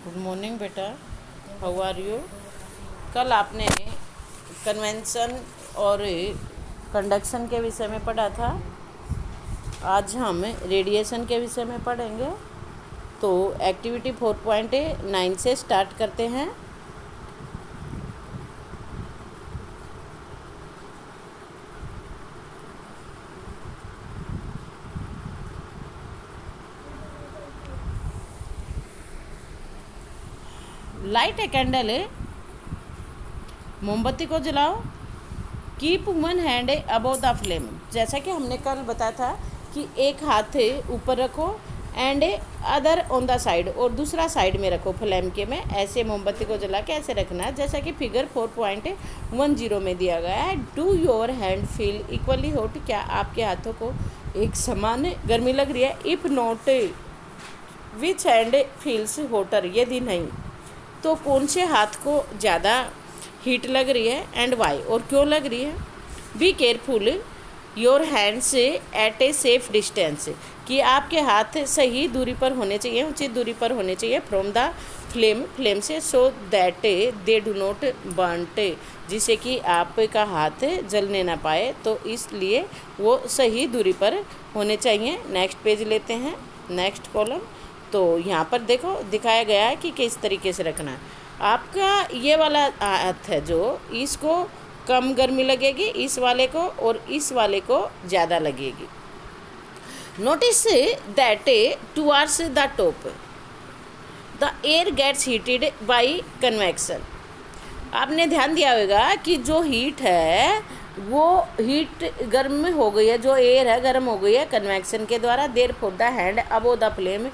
Good morning बेटा, how are you. कल आपने कन्वेंशन और कंडक्शन के विषय में पढ़ा था। आज हम रेडिएशन के विषय में पढ़ेंगे। तो एक्टिविटी 4.9 से स्टार्ट करते हैं। लाइट ए कैंडल, मोमबत्ती को जलाओ। Keep one hand above the flame, जैसा कि हमने कल बताया था कि एक हाथ ऊपर रखो and other on the side, और दूसरा साइड में रखो फ्लेम के में। ऐसे मोमबत्ती को जला के ऐसे रखना है, जैसा कि फिगर 4.10 में दिया गया है। Do your hand feel equally hot, क्या आपके हाथों को एक समान गर्मी लग रही है। If not which hand feels voter, यदि नहीं तो कौन से हाथ को ज़्यादा हीट लग रही है एंड वाई, और क्यों लग रही है। Be careful your hands eight a safe distance, कि आपके हाथ सही दूरी पर होने चाहिए, उचित दूरी पर होने चाहिए फ्रॉम द फ्लेम से, so that they do not burnt, जिससे कि आपका हाथ जलने ना पाए, तो इसलिए वो सही दूरी पर होने चाहिए। नेक्स्ट पेज लेते हैं, नेक्स्ट कॉलम। तो यहाँ पर देखो दिखाया गया है कि किस तरीके से रखना है। आपका ये वाला हाथ है जो, इसको कम गर्मी लगेगी इस वाले को, और इस वाले को ज़्यादा लगेगी। Notice that towards the top the air gets heated by convection. आपने ध्यान दिया होगा कि जो हीट है वो हीट गर्म हो गई है, जो एयर है गर्म हो गई है कन्वेक्शन के द्वारा। Therefore the hand above the flame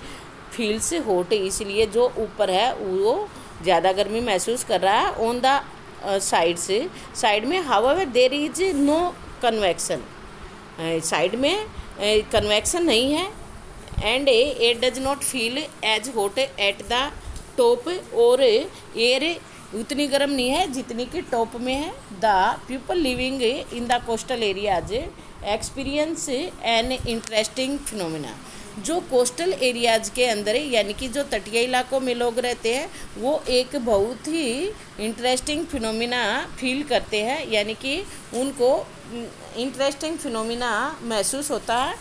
feels hot, इसलिए जो ऊपर है वो ज़्यादा गर्मी महसूस कर रहा है। ऑन द साइड में however there is no convection, side में कन्वेक्शन नहीं है। And it does not feel as hot at the top, और एयर उतनी गर्म नहीं है जितनी कि टॉप में है। The people living in the coastal areas experience an interesting phenomena, जो कोस्टल एरियाज़ के अंदर यानी कि जो तटीय इलाकों में लोग रहते हैं वो एक बहुत ही इंटरेस्टिंग फिनोमिना फील करते हैं, यानी कि उनको इंटरेस्टिंग फिनोमिना महसूस होता है।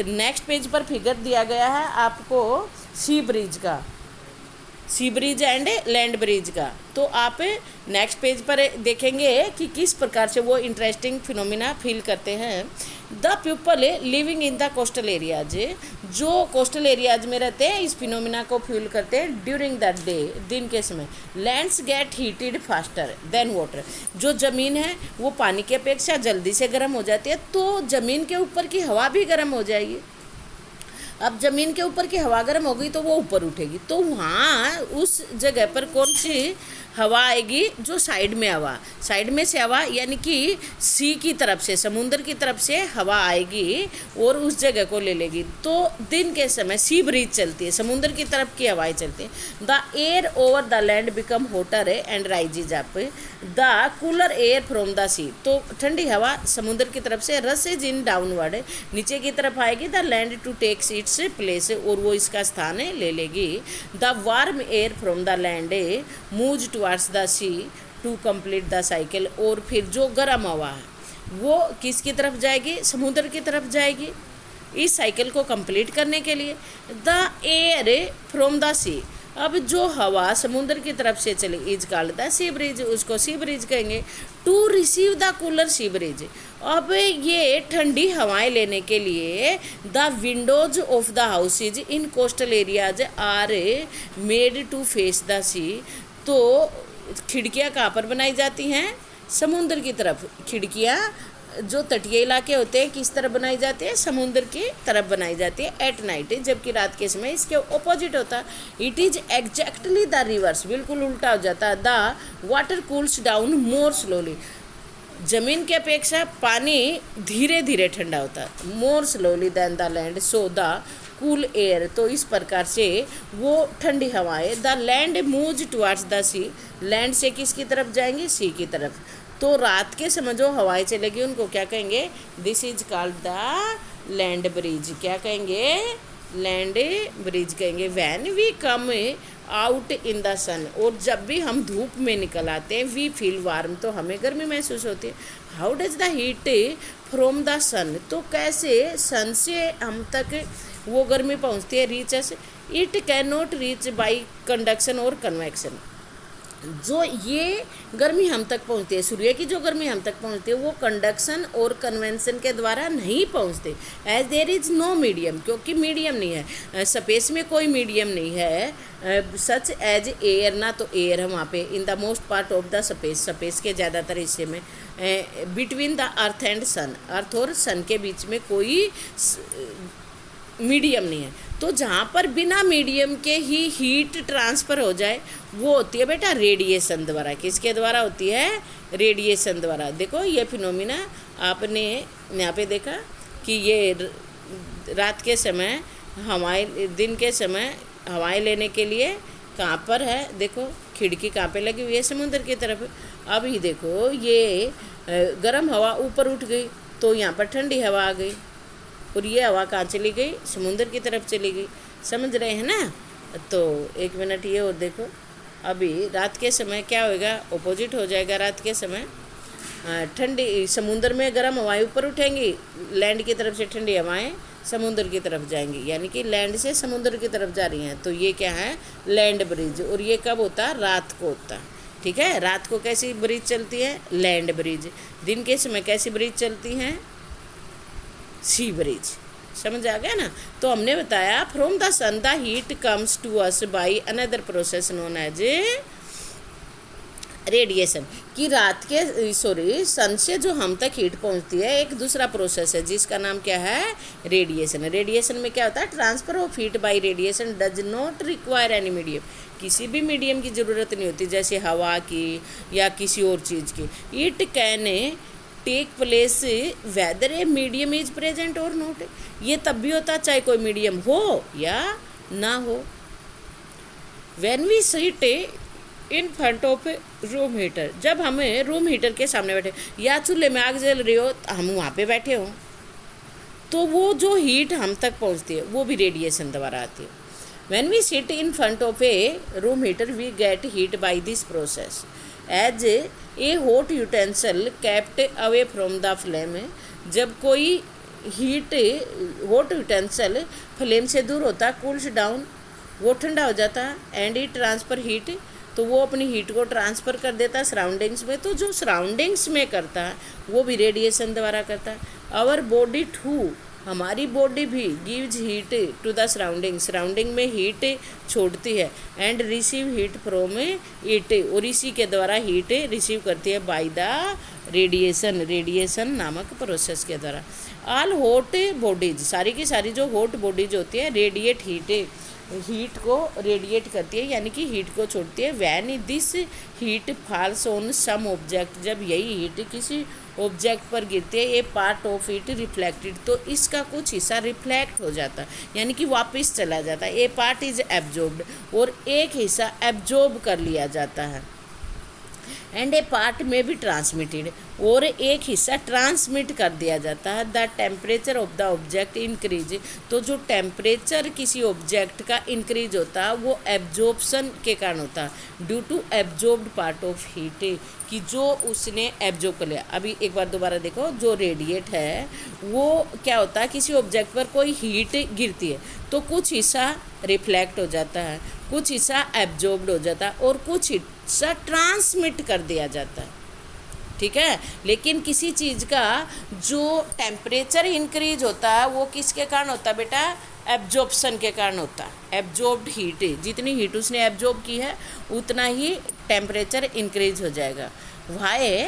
नेक्स्ट पेज पर फिगर दिया गया है आपको सी ब्रिज एंड लैंड ब्रिज का। तो आप नेक्स्ट पेज पर देखेंगे कि किस प्रकार से वो इंटरेस्टिंग फिनोमिना फील करते हैं। The people living in the coastal areas, जो कोस्टल एरियाज में रहते हैं इस फिनोमिना को फील करते हैं ड्यूरिंग द डे, दिन के समय। Lands gate heated faster than water, जो ज़मीन है वो पानी की अपेक्षा जल्दी से गर्म हो जाती है, तो ज़मीन के ऊपर की हवा भी गर्म हो जाएगी। अब ज़मीन के ऊपर की हवा गर्म हो गई तो वो ऊपर उठेगी, तो वहाँ उस जगह पर कौन सी हवा आएगी, जो साइड में से हवा यानी कि सी की तरफ से, समुद्र की तरफ से हवा आएगी और उस जगह को ले लेगी। तो दिन के समय सी ब्रीज चलती है, समुद्र की तरफ की हवाएं चलती हैं। The air over the land become hotter and rises up the cooler air from the sea, तो ठंडी हवा समुद्र की तरफ से रसेज इन डाउनवर्ड, नीचे की तरफ आएगी the land to takes its place, और वो इसका स्थान ले लेगी। The warm air from the land moves towards the sea to complete the cycle, और फिर जो गर्म हवा है वो किसकी तरफ जाएगी, समुद्र की तरफ जाएगी इस साइकिल को कंप्लीट करने के लिए। The air from the sea, अब जो हवा समुद्र की तरफ से चली is called the sea breeze, उसको सी ब्रिज कहेंगे। To receive the cooler sea breeze, अब ये ठंडी हवाएं लेने के लिए the windows of the houses in coastal areas are made to face the sea, तो खिड़कियाँ कहाँ पर बनाई जाती हैं, समुद्र की तरफ। खिड़कियाँ जो तटीय इलाके होते हैं किस तरफ बनाई जाती है, समुद्र की तरफ बनाई जाती है एट नाइट, जबकि रात के समय इसके ऑपोजिट होता है। It is exactly the reverse, बिल्कुल उल्टा हो जाता है। The water cools down more slowly, ज़मीन की अपेक्षा पानी धीरे धीरे ठंडा होता है, more slowly than the land, so the cool air, तो इस प्रकार से वो ठंडी हवाएं। The land moves towards the sea, land से किसकी तरफ जाएंगी, सी की तरफ। तो रात के समय जो हवाएं चलेगी उनको क्या कहेंगे, this is called the land breeze, क्या कहेंगे, लैंड ब्रिज कहेंगे। When we come out in the sun, और जब भी हम धूप में निकल आते हैं वी फील वार्म, तो हमें गर्मी महसूस होती है। How does the heat from the sun, तो कैसे सन से हम तक वो गर्मी पहुंचती है, reach us, it can not reach by conduction और कन्वेक्शन। जो ये गर्मी हम तक पहुंचती है, सूर्य की जो गर्मी हम तक पहुंचती है, वो कंडक्शन और कन्वेंशन के द्वारा नहीं पहुंचते। As there is no medium, क्योंकि मीडियम नहीं है, स्पेस में कोई मीडियम नहीं है, सच एज एयर, ना तो एयर है वहाँ पे, in the most part of the space, space के ज़्यादातर हिस्से में, बिटवीन द अर्थ एंड सन, अर्थ और सन के बीच में कोई मीडियम नहीं है। तो जहाँ पर बिना मीडियम के ही हीट ट्रांसफ़र हो जाए वो होती है बेटा रेडिएशन द्वारा। किसके द्वारा होती है? रेडिएशन द्वारा। देखो ये फिनोमिना आपने यहाँ पे देखा कि ये रात के समय हवाएं, दिन के समय हवाएं लेने के लिए कहाँ पर है, देखो खिड़की कहाँ पे लगी हुई है, समुद्र की तरफ। अब ही देखो ये गर्म हवा ऊपर उठ गई तो यहाँ पर ठंडी हवा आ गई, और ये हवा कहाँ चली गई? समुद्र की तरफ चली गई। समझ रहे हैं ना? तो एक मिनट ये और देखो, अभी रात के समय क्या होएगा? ऑपोजिट हो जाएगा। रात के समय ठंडी, समुद्र में गर्म हवाएं ऊपर उठेंगी, लैंड की तरफ से ठंडी हवाएं समुद्र की तरफ जाएंगी, यानी कि लैंड से समुद्र की तरफ जा रही हैं। तो ये क्या है? Land bridge. और ये कब होता है? रात को होता है। ठीक है, रात को कैसी ब्रिज चलती है? Land breeze. दिन के समय कैसी ब्रिज चलती हैं? Sea breeze. समझ आ गया ना? तो हमने बताया from the sun the heat comes to us by another process known as radiation, कि रात के सन से जो हम तक हीट पहुंचती है एक दूसरा प्रोसेस है जिसका नाम क्या है? रेडिएशन। रेडिएशन में क्या होता है? Transfer of heat bye radiation does not require any medium, किसी भी मीडियम की ज़रूरत नहीं होती, जैसे हवा की या किसी और चीज़ की। It can take place whether a medium is present और नॉट, ये तब भी होता चाहे कोई मीडियम हो या ना हो। When we sit in front of room heater, जब हमें रूम हीटर के सामने बैठे या चूल्हे में आग जल रही हो, हम वहाँ पे बैठे हों, तो वो जो हीट हम तक पहुँचती है वो भी रेडिएशन द्वारा आती है। When we sit in front of a room heater we get heat by this process as a hot utensil kept away from the flame, जब कोई हीट हॉट यूटेंसिल फ्लेम से दूर होता है, कूल्स डाउन, वो ठंडा हो जाता है, एंड इट ट्रांसफ़र हीट, तो वो अपनी हीट को ट्रांसफ़र कर देता है सराउंडिंग्स में। तो जो सराउंडिंग्स में करता है वो भी रेडिएशन द्वारा करता है। आवर बॉडी टू, हमारी बॉडी भी gives heat to the surrounding, surrounding में हीट छोड़ती है, and receive heat from it, और इसी के द्वारा हीट रिसीव करती है बाय द रेडिएशन, रेडिएशन नामक प्रोसेस के द्वारा। ऑल हॉट बॉडीज, सारी की सारी जो हॉट बॉडीज होती है रेडिएट हीट को रेडिएट करती है, यानी कि हीट को छोड़ती है। When this heat falls on some object, जब यही हीट किसी ऑब्जेक्ट पर गिरती है, a part of it reflected, तो इसका कुछ हिस्सा रिफ्लेक्ट हो जाता है, यानी कि वापस चला जाता है। ए पार्ट इज एब्जॉर्ब्ड, और एक हिस्सा एब्जॉर्ब कर लिया जाता है, एंड ए पार्ट में भी ट्रांसमिटेड, और एक हिस्सा ट्रांसमिट कर दिया जाता है। The temperature of the object increase, तो जो टेम्परेचर किसी ऑब्जेक्ट का इंक्रीज होता है वो एब्जॉर्प्शन के कारण होता है, due to absorbed part of heat, कि जो उसने एब्जॉर्ब कर लिया। अभी एक बार दोबारा देखो, जो रेडिएट है वो क्या होता है, किसी ऑब्जेक्ट पर कोई हीट गिरती है तो कुछ हिस्सा रिफ्लेक्ट हो जाता है, कुछ हिस्सा एब्जॉर्ब्ड हो जाता है, और कुछ हिस्सा ट्रांसमिट कर दिया जाता है। ठीक है, लेकिन किसी चीज़ का जो टेम्परेचर इंक्रीज होता है वो किसके कारण होता है बेटा? एब्जॉर्प्शन के कारण होता है। एब्जॉर्ब्ड हीट, जितनी हीट उसने एब्जॉर्ब की है उतना ही टेम्परेचर इंक्रीज हो जाएगा। Why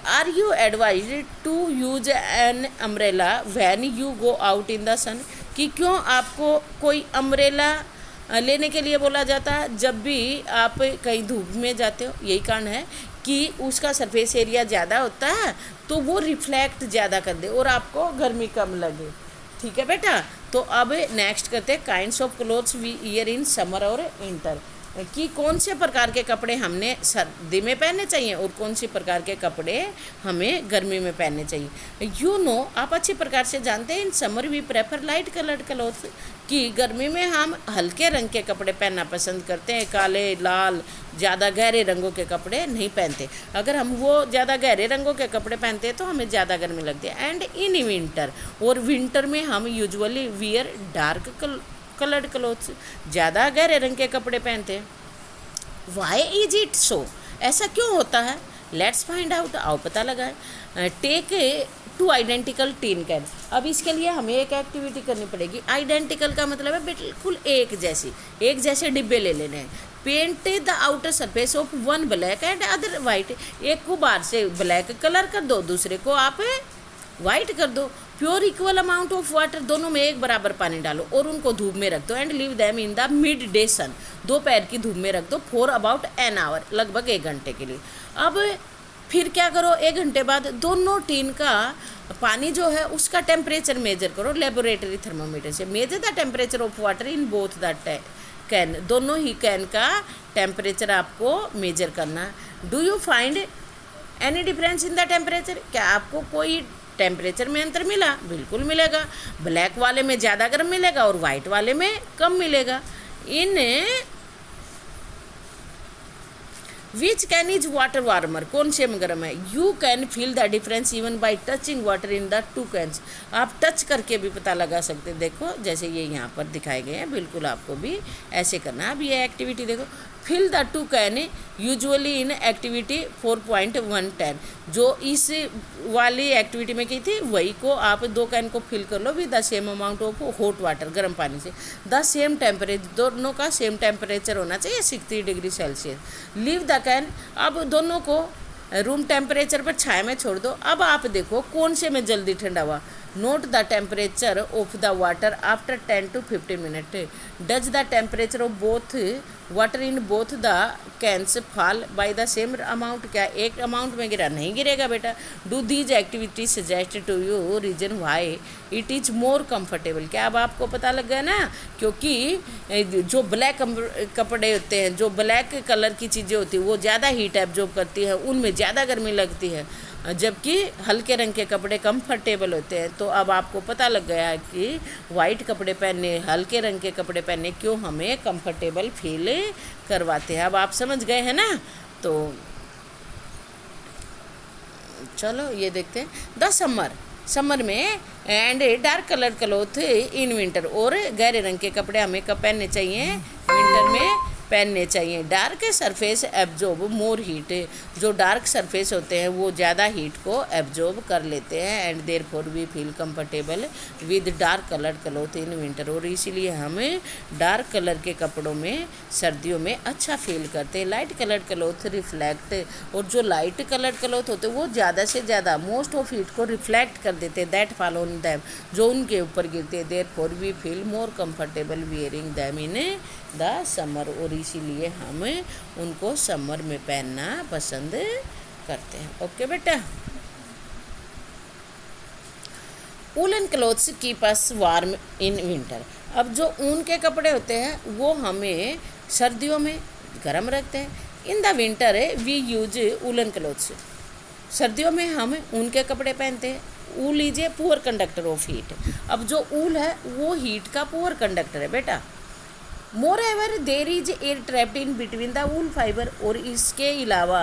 are you advised to use an umbrella when you go out in the sun, कि क्यों आपको कोई अम्ब्रेला लेने के लिए बोला जाता है जब भी आप कहीं धूप में जाते हो? यही कारण है कि उसका सरफेस एरिया ज़्यादा होता है तो वो रिफ्लेक्ट ज़्यादा कर दे और आपको गर्मी कम लगे। ठीक है बेटा, तो अब नेक्स्ट करते हैं kinds of clothes we wear in summer और विंटर। कि कौन से प्रकार के कपड़े हमने सर्दी में पहनने चाहिए और कौन से प्रकार के कपड़े हमें गर्मी में पहनने चाहिए। यू नो, आप अच्छी प्रकार से जानते हैं, in summer we prefer light coloured cloth, कि गर्मी में हम हल्के रंग के कपड़े पहनना पसंद करते हैं, काले लाल ज़्यादा गहरे रंगों के कपड़े नहीं पहनते। अगर हम वो ज़्यादा गहरे रंगों के कपड़े पहनते हैं तो हमें ज़्यादा गर्मी लगती है। एंड इन विंटर, और विंटर में हम usually wear dark coloured clothes, ज़्यादा गहरे रंग के कपड़े पहनते हैं। वाई इज इट सो, ऐसा क्यों होता है? लेट्स फाइंड आउट, आओ पता लगाए। Take two identical tin can, अब इसके लिए हमें एक एक्टिविटी करनी पड़ेगी। आइडेंटिकल का मतलब है बिल्कुल एक जैसे डिब्बे ले लेने हैं। Paint the outer surface of one black and other white, एक को बाहर से ब्लैक कलर कर दो, दूसरे को आप वाइट कर दो। Pure equal amount of water, दोनों में एक बराबर पानी डालो और उनको धूप में रख दो। And leave them in the midday sun, दोपहर की धूप में रख दो फॉर अबाउट एन आवर, लगभग 1 घंटे के लिए। अब फिर क्या करो, 1 घंटे बाद दोनों टीन का पानी जो है उसका टेम्परेचर मेजर करो लेबोरेटरी थर्मोमीटर से। Measure the temperature of water in both the can, दोनों ही कैन का टेम्परेचर आपको मेजर करना है। Do you find any difference in the temperature, क्या आपको कोई टेम्परेचर में अंतर मिला? बिल्कुल मिलेगा, ब्लैक वाले में ज़्यादा गर्म मिलेगा और वाइट वाले में कम मिलेगा। In which can is water warmer, कौन से में गर्म है? You can feel the difference even by touching water in the 2 cans, आप टच करके भी पता लगा सकते हैं। देखो जैसे ये यहाँ पर दिखाए गए हैं, बिल्कुल आपको भी ऐसे करना है। अब ये एक्टिविटी देखो, fill the 2 can usually in activity 4.110, जो इस वाली एक्टिविटी में की थी वही को आप 2 कैन को फिल कर लो with the same amount of hot water, गर्म पानी से। द सेम टेम्परेचर, दोनों का सेम टेम्परेचर होना चाहिए 60 degree Celsius. Leave the can, अब दोनों को रूम टेम्परेचर पर छाया में छोड़ दो। अब आप देखो कौन से में जल्दी ठंडा हुआ। Note the temperature of the water after 10 to 15 minute. Does the temperature of both water in both the cans fall by the same amount, क्या एक अमाउंट में गिरा? नहीं गिरेगा बेटा। Do these activity suggest to you reason why it is more comfortable, क्या अब आपको पता लग गया ना? क्योंकि जो ब्लैक कपड़े होते हैं, जो ब्लैक कलर की चीज़ें होती हैं वो ज़्यादा हीट एब्जॉर्ब करती है, उनमें ज़्यादा गर्मी लगती है, जबकि हल्के रंग के कपड़े कंफर्टेबल होते हैं। तो अब आपको पता लग गया है कि वाइट कपड़े पहनने, हल्के रंग के कपड़े पहनने क्यों हमें कंफर्टेबल फील करवाते हैं। अब आप समझ गए हैं ना? तो चलो ये देखते हैं। द समर में and dark colour cloth in winter, और गहरे रंग के कपड़े हमें कब पहनने चाहिए? विंटर में पहनने चाहिए। Dark surface absorb more heat, जो डार्क सरफेस होते हैं वो ज़्यादा हीट को एब्जॉर्ब कर लेते हैं। And therefore we feel comfortable with dark colour cloth in winter, और इसीलिए हमें डार्क कलर के कपड़ों में सर्दियों में अच्छा फील करते हैं। लाइट कलर क्लोथ रिफ्लेक्ट, और जो लाइट कलर क्लोथ होते हैं वो ज़्यादा से ज़्यादा मोस्ट ऑफ हीट को रिफ्लेक्ट कर देते हैं, दैट फॉल ऑन दैम, जो उनके ऊपर गिरते हैं। Therefore we feel more comfortable wearing them in the summer, और इसीलिए हम उनको समर में पहनना पसंद करते हैं। ओके बेटा। Woollen clothes keep us warm in winter, अब जो ऊन के कपड़े होते हैं वो हमें सर्दियों में गर्म रखते हैं। In the winter we use woollen clothes, सर्दियों में हम ऊन के कपड़े पहनते हैं। Wool is a poor conductor of heat, अब जो ऊल है वो हीट का पुअर कंडक्टर है बेटा। Moreover there is air trapped in between the wool fibre, और इसके अलावा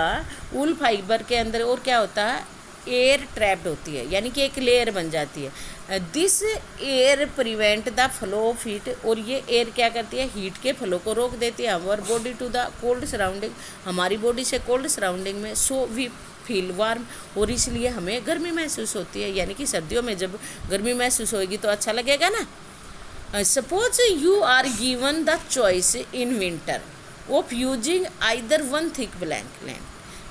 वूल फाइबर के अंदर और क्या होता है? एयर ट्रैप्ड होती है, यानी कि एक लेयर बन जाती है। This air prevent the flow of heat, और ये एयर क्या करती है? हीट के फ्लो को रोक देती है। Our body to the cold surrounding, हमारी बॉडी से कोल्ड सराउंडिंग में। सो वी फील वार्म, और इसलिए हमें गर्मी महसूस होती है। यानी कि सर्दियों में जब गर्मी महसूस होगी तो अच्छा लगेगा ना। Suppose you are given the choice in winter of using either one thick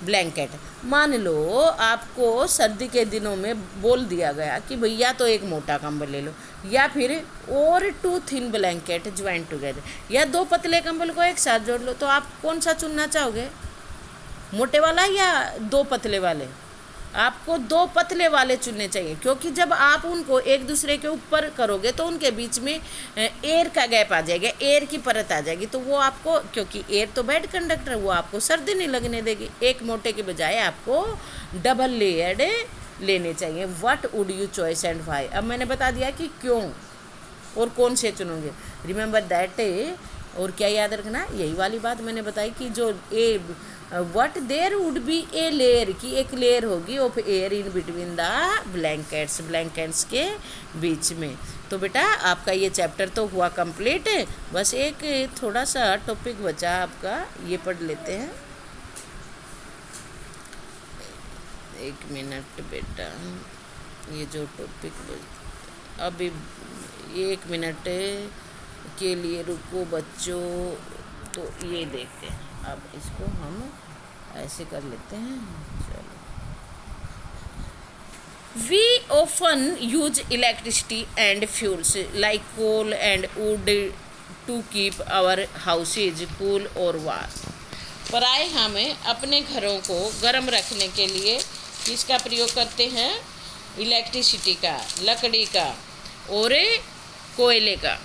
blanket, मान लो आपको सर्दी के दिनों में बोल दिया गया कि भैया तो एक मोटा कंबल ले लो, या फिर और 2 थिन ब्लैंकेट ज्वाइन टुगेदर, या 2 पतले कंबल को एक साथ जोड़ लो, तो आप कौन सा चुनना चाहोगे? मोटे वाला या 2 पतले वाले? आपको 2 पतले वाले चुनने चाहिए, क्योंकि जब आप उनको एक दूसरे के ऊपर करोगे तो उनके बीच में एयर का गैप आ जाएगा, एयर की परत आ जाएगी, तो वो आपको, क्योंकि एयर तो बैड कंडक्टर, वो आपको सर्दी नहीं लगने देगी। एक मोटे के बजाय आपको डबल लेयर्ड लेने चाहिए। What would you choice and why? अब मैंने बता दिया कि क्यों और कौन से चुनोगे। Remember that. और क्या याद रखना, यही वाली बात मैंने बताई कि जो what there would be a layer, की एक लेयर होगी of air in between the blankets, blankets के बीच में। तो बेटा आपका ये चैप्टर तो हुआ कंप्लीट। बस एक थोड़ा सा टॉपिक बचा आपका, ये पढ़ लेते हैं। एक मिनट बेटा, ये जो टॉपिक अभी 1 मिनट के लिए रुको बच्चों। तो ये देखते हैं, अब इसको हम ऐसे कर लेते हैं। चलो, we often use electricity and fuels like coal and wood to keep our houses cool और वार्म। प्राय हमें अपने घरों को गर्म रखने के लिए किसका प्रयोग करते हैं? इलेक्ट्रिसिटी का, लकड़ी का और कोयले का।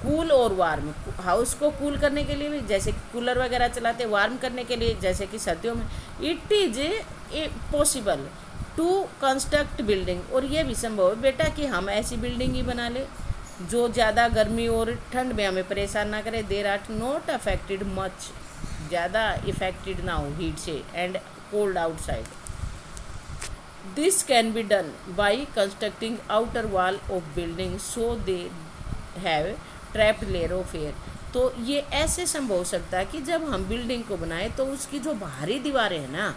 कूल और वार्म, हाउस को कूल करने के लिए भी, जैसे कि कूलर वगैरह चलाते हैं, वार्म करने के लिए जैसे कि सर्दियों में। It is possible to construct building, और ये भी संभव है बेटा कि हम ऐसी बिल्डिंग ही बना ले जो ज़्यादा गर्मी और ठंड में हमें परेशान ना करे। There are not affected much, ज़्यादा इफेक्टेड ना हो हीट से and cold outside. This can be done by constructing outer wall of building so they have trapped layer of air. तो ये ऐसे संभव हो सकता है कि जब हम बिल्डिंग को बनाएं तो उसकी जो बाहरी दीवारें हैं ना,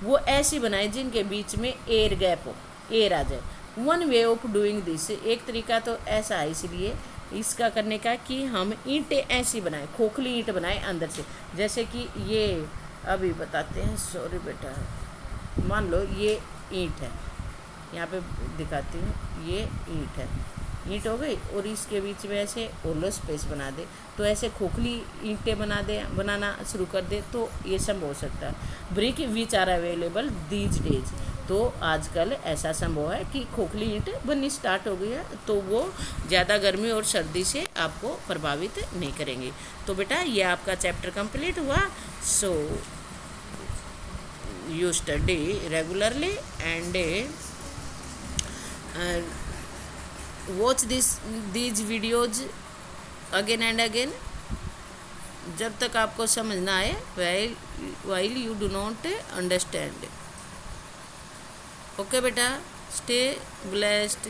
वो ऐसी बनाएं जिनके बीच में एयर गैप हो, एयर आ जाए। One way of doing this, एक तरीका तो ऐसा है इसलिए इसका करने का कि हम ईंटें ऐसी बनाएं, खोखली ईंट बनाएं अंदर से। जैसे कि ये अभी बताते हैं, सॉरी बेटा, मान लो ये ईंट है, यहाँ पे दिखाती हूँ, ये ईंट है, ईंट हो गई, और इसके बीच में ऐसे होलो स्पेस बना दे, तो ऐसे खोखली ईंटें बनाना शुरू कर दे, तो ये संभव हो सकता है। Brick which are available these days, तो आजकल ऐसा संभव है कि खोखली ईंट बननी स्टार्ट हो गई है, तो वो ज़्यादा गर्मी और सर्दी से आपको प्रभावित नहीं करेंगे। तो बेटा ये आपका चैप्टर कंप्लीट हुआ। सो you study regularly and watch these videos again and again जब तक आपको समझ ना आए, while you do not understand. Okay बेटा, stay blessed.